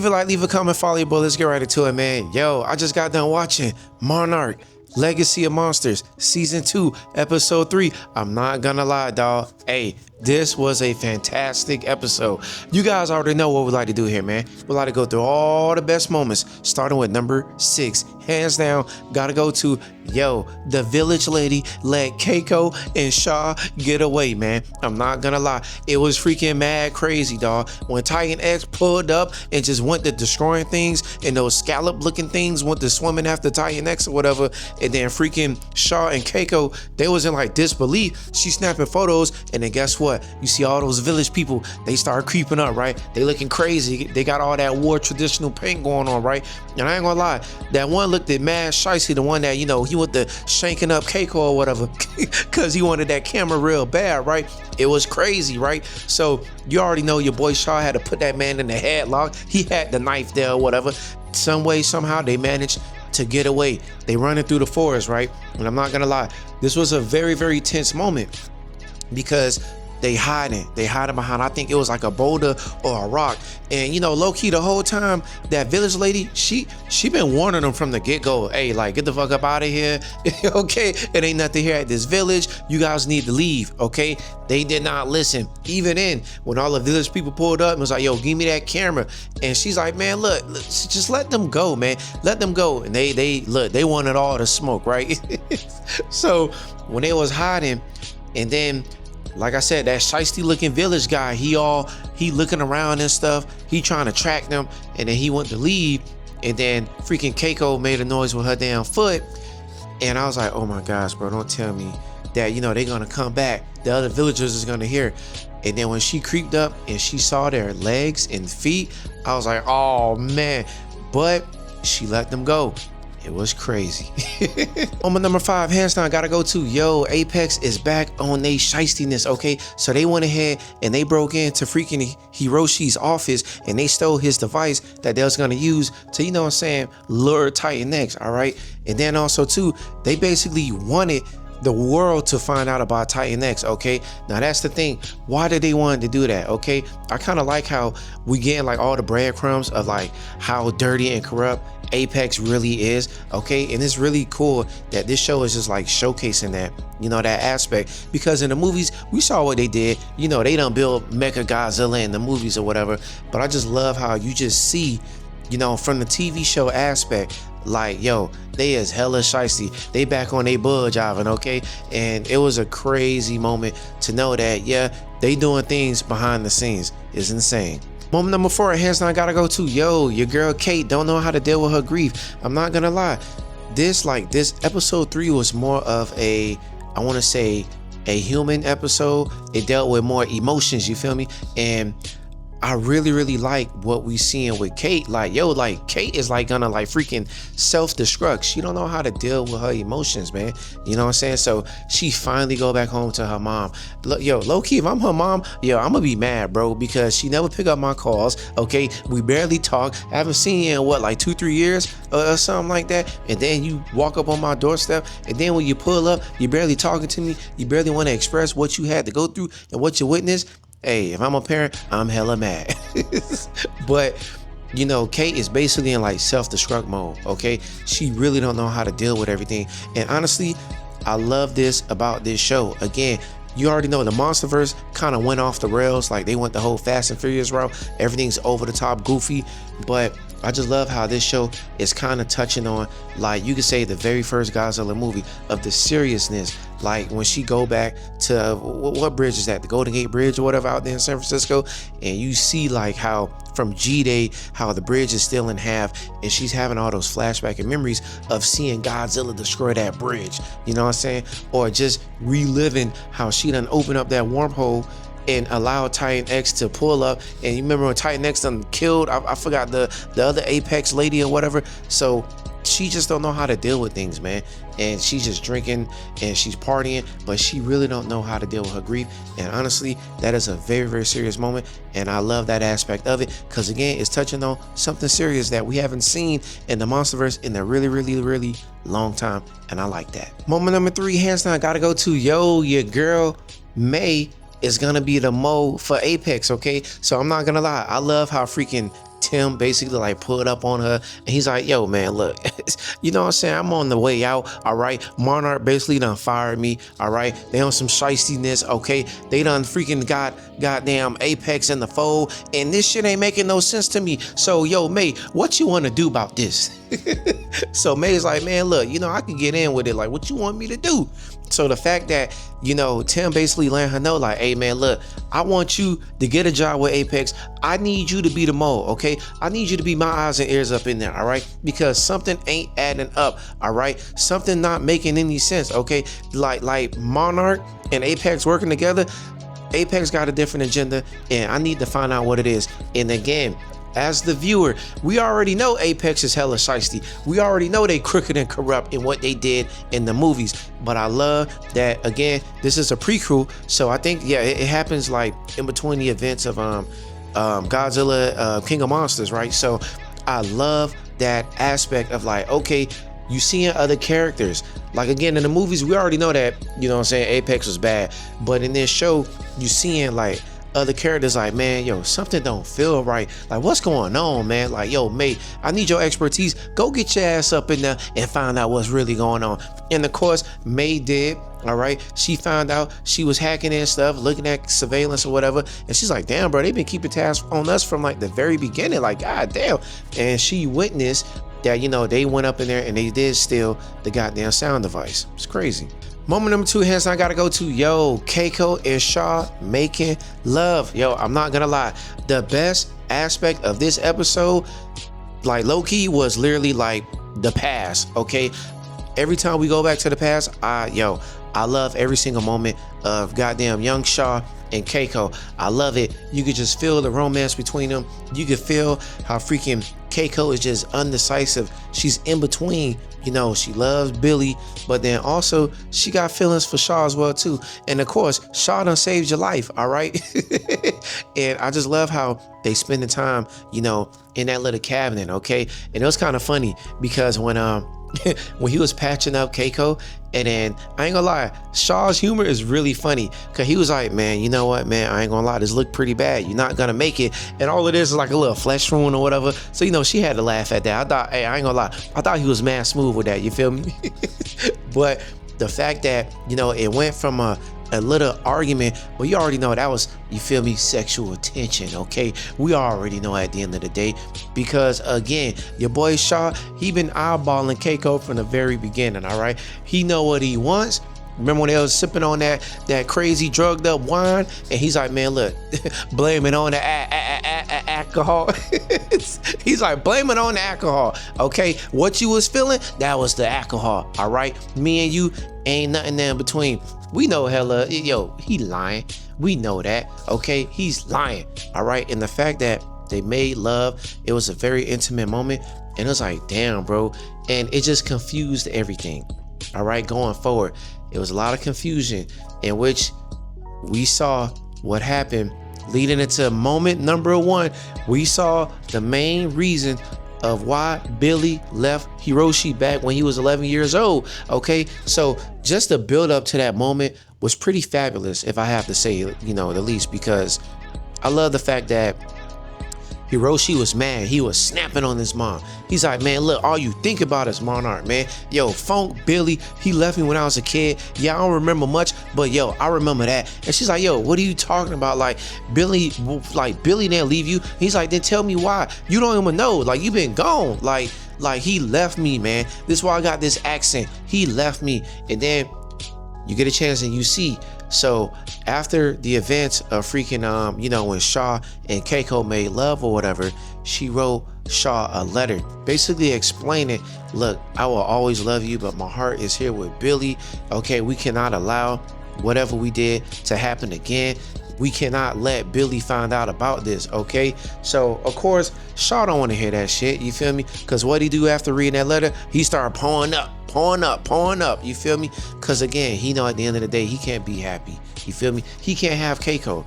a like, leave a comment, follow your boy. Let's get right into it, man. Yo, I just got done watching Monarch, Legacy of Monsters, Season 2, Episode 3. I'm not gonna lie, dawg. Hey, this was a fantastic episode. You guys already know what we like to do here, man. We like to go through all the best moments, starting with number 6. Hands down, gotta go to, yo, the village lady let Keiko and Shaw get away, man. I'm not gonna lie. It was freaking mad crazy, dawg. When Titan X pulled up and just went to destroying things, and those scallop looking things went to swimming after Titan X or whatever, and then freaking Shaw and Keiko, they was in like disbelief. She snapping photos, and then guess what? You see all those village people, they start creeping up, right? They looking crazy. They got all that war traditional paint going on, right? And I ain't gonna lie, that one looked at mad shicey, the one that, you know, he went to shanking up Keiko or whatever because he wanted that camera real bad, right? It was crazy, right? So you already know your boy Shaw had to put that man in the headlock. He had the knife there or whatever. Some way, somehow they managed to get away. They running through the forest, right? And I'm not gonna lie, this was a very, very tense moment because they hiding behind, I think it was like a boulder or a rock. And you know, low-key the whole time, that village lady, she been warning them from the get-go. Hey, like, get the fuck up out of here. Okay, it ain't nothing here at this village. You guys need to leave, okay? They did not listen. Even in, when all the village people pulled up and was like, yo, give me that camera. And she's like, man, look, just let them go, man. Let them go. And they look, they wanted all the smoke, right? So when they was hiding, and then, like I said, that shiesty looking village guy, he looking around and stuff. He trying to track them, and then he went to leave, and then freaking Keiko made a noise with her damn foot. And I was like, oh my gosh, bro, don't tell me that, you know, they're gonna come back. The other villagers is gonna hear. And then when she creeped up and she saw their legs and feet, I was like, oh man. But she let them go. It was crazy. Moment number 5, hands down, gotta go to, yo, Apex is back on they shiestiness, okay? So they went ahead and they broke into freaking Hiroshi's office and they stole his device that they was gonna use to, you know what I'm saying, lure Titan X, all right? And then also too, they basically wanted the world to find out about Titan X, okay? Now that's the thing. Why did they want to do that, okay? I kind of like how we getting like all the breadcrumbs of like how dirty and corrupt Apex really is, okay? And it's really cool that this show is just like showcasing that, you know, that aspect, because in the movies we saw what they did. You know, they done build Mecha Godzilla in the movies or whatever, but I just love how you just see, you know, from the TV show aspect, like, yo, they is hella shiesty. They back on they budge, Ivan, okay? And it was a crazy moment to know that, yeah, they doing things behind the scenes. It's insane. Moment number 4, hands down, gotta go to, yo, your girl Cate don't know how to deal with her grief. I'm not gonna lie. This episode 3 was more of a, I wanna say, a human episode. It dealt with more emotions, you feel me? And I really, really like what we seeing with Cate. Like, yo, like Cate is like gonna like freaking self-destruct. She don't know how to deal with her emotions, man. You know what I'm saying? So she finally go back home to her mom. Yo, low-key, if I'm her mom, yo, I'm gonna be mad, bro, because she never pick up my calls, okay? We barely talk. I haven't seen you in what, like 2-3 years or something like that. And then you walk up on my doorstep, and then when you pull up, you barely talking to me. You barely want to express what you had to go through and what you witnessed. Hey, if I'm a parent, I'm hella mad. But, you know, Cate is basically in like self-destruct mode, okay? She really don't know how to deal with everything. And honestly, I love this about this show. Again, you already know the Monsterverse kind of went off the rails. Like, they went the whole Fast and Furious route. Everything's over the top, goofy. But I just love how this show is kind of touching on, like, you could say the very first Godzilla movie, of the seriousness. Like when she go back to what bridge is that, the Golden Gate Bridge or whatever out there in San Francisco, and you see like how from G-Day how the bridge is still in half, and she's having all those flashback and memories of seeing Godzilla destroy that bridge, you know what I'm saying? Or just reliving how she done opened up that wormhole and allowed Titan X to pull up. And you remember when Titan X done killed, I forgot the other Apex lady or whatever. So she just don't know how to deal with things, man. And she's just drinking and she's partying, but she really don't know how to deal with her grief. And honestly, that is a very, very serious moment. And I love that aspect of it, because again, it's touching on something serious that we haven't seen in the Monsterverse in a really, really, really long time. And I like that. Moment number 3, hands down, gotta go to, yo, your girl May is gonna be the Mo for Apex, okay? So I'm not gonna lie, I love how freaking Tim basically like pulled up on her, and he's like, yo man, look, you know what I'm saying, I'm on the way out, all right? Monarch basically done fired me, all right? They on some shystiness, okay? They done freaking got goddamn Apex in the fold, and this shit ain't making no sense to me. So yo May, what you want to do about this? So May's like, man, look, you know, I can get in with it, like what you want me to do? So the fact that, you know, Tim basically letting her know like, hey man, look, I want you to get a job with Apex. I need you to be the mole, okay? I need you to be my eyes and ears up in there, all right? Because something ain't adding up, all right? Something not making any sense, okay? Like Monarch and Apex working together, Apex got a different agenda, and I need to find out what it is. And again, as the viewer, we already know Apex is hella shiesty. We already know they crooked and corrupt in what they did in the movies. But I love that, again, this is a prequel. So I think, yeah, it happens like in between the events of Godzilla, King of Monsters, right? So I love that aspect of like, okay, you seeing other characters. Like again, in the movies, we already know that, you know what I'm saying, Apex was bad. But in this show, you seeing like other characters like, man, yo, something don't feel right. Like, what's going on, man? Like, yo, mate, I need your expertise. Go get your ass up in there and find out what's really going on. And of course, May did, all right? She found out, she was hacking and stuff, looking at surveillance or whatever. And she's like, damn, bro, they've been keeping tabs on us from like the very beginning. Like, god damn. And she witnessed that, you know, they went up in there and they did steal the goddamn sound device. It's crazy. Moment number 2, hands down, I gotta go to, yo, Keiko and Shaw making love. Yo, I'm not gonna lie. The best aspect of this episode, like low-key, was literally like the past, okay? Every time we go back to the past, I love every single moment of goddamn young Shaw and Keiko. I love it. You could just feel the romance between them. You could feel how freaking Keiko is just undecisive. She's in between. You know, she loves Billy, but then also she got feelings for Shaw as well too. And of course, Shaw done saved your life, all right? And I just love how they spend the time, you know, in that little cabinet, okay? And it was kind of funny because when when he was patching up Keiko, and then I ain't gonna lie, Shaw's humor is really funny because he was like, man, you know what, man, I ain't gonna lie, this look pretty bad, you're not gonna make it, and all it is like a little flesh wound or whatever. So you know, she had to laugh at that. I thought, hey, I ain't gonna lie, I thought he was mad smooth with that, you feel me? But the fact that, you know, it went from a little argument, well, you already know that was, you feel me, sexual tension, okay? We already know at the end of the day, because again, your boy Shaw, he been eyeballing Keiko from the very beginning, all right? He know what he wants. Remember when they was sipping on that crazy drugged up wine, and he's like, man, look, blame it on the alcohol. He's like, blame it on the alcohol, okay? What you was feeling, that was the alcohol, all right? Me and you ain't nothing there in between. We know hella, yo, he lying. We know that, okay? He's lying, all right? And the fact that they made love, it was a very intimate moment, and it was like, damn, bro. And it just confused everything, all right, going forward. It was a lot of confusion in which we saw what happened leading into moment number 1. We saw the main reason of why Billy left Hiroshi back when he was 11 years old, okay? So just the build up to that moment was pretty fabulous, if I have to say, you know, the least, because I love the fact that Hiroshi was mad. He was snapping on his mom. He's like, man, look, all you think about is Monarch, man. Yo, Funk Billy, he left me when I was a kid. Yeah, I don't remember much, but yo, I remember that. And she's like, yo, what are you talking about? Like, Billy didn't leave you. He's like, then tell me why. You don't even know. Like, you been gone. Like he left me, man. This is why I got this accent. He left me. And then you get a chance and you see. So after the events of freaking, you know, when Shaw and Keiko made love or whatever, she wrote Shaw a letter basically explaining, look, I will always love you, but my heart is here with Billy. Okay, we cannot allow whatever we did to happen again. We cannot let Billy find out about this, okay? So, of course, Shaw don't want to hear that shit, you feel me? Because what he do after reading that letter, he started pouring up, you feel me? Because, again, he know at the end of the day, he can't be happy, you feel me? He can't have Keiko.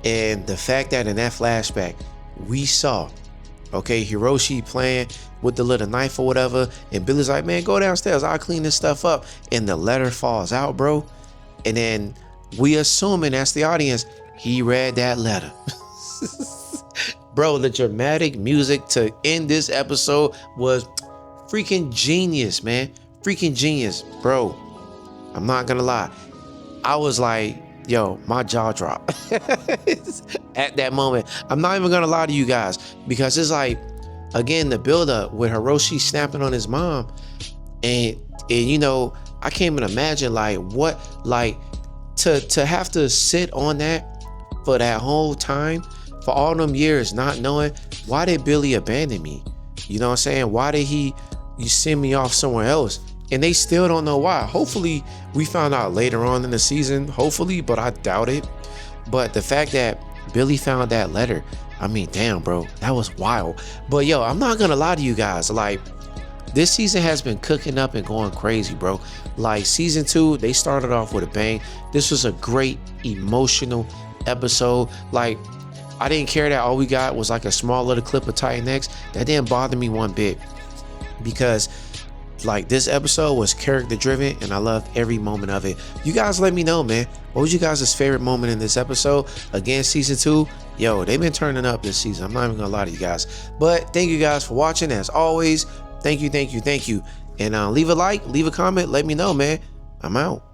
And the fact that in that flashback, we saw, okay, Hiroshi playing with the little knife or whatever, and Billy's like, man, go downstairs, I'll clean this stuff up. And the letter falls out, bro. And then we assuming, as the audience, he read that letter. Bro, the dramatic music to end this episode was freaking genius, man. Freaking genius, bro. I'm not gonna lie. I was like, yo, my jaw dropped at that moment. I'm not even gonna lie to you guys, because it's like, again, the buildup with Hiroshi snapping on his mom, and you know, I can't even imagine like what, like to have to sit on that for that whole time, for all them years, not knowing why did Billy abandon me. You know what I'm saying? Why did you send me off somewhere else? And they still don't know why. Hopefully we found out later on in the season, hopefully, but I doubt it. But the fact that Billy found that letter, I mean, damn, bro, that was wild. But yo, I'm not gonna lie to you guys, like, this season has been cooking up and going crazy, bro. Like, season 2, they started off with a bang. This was a great emotional episode. Like, I didn't care that all we got was like a small little clip of Titan X. That didn't bother me one bit, because like, this episode was character driven and I loved every moment of it. You guys let me know, man, what was you guys' favorite moment in this episode? Again, season 2, yo, they've been turning up this season. I'm not even gonna lie to you guys. But thank you guys for watching. As always, thank you. And leave a like, leave a comment, let me know, man. I'm out.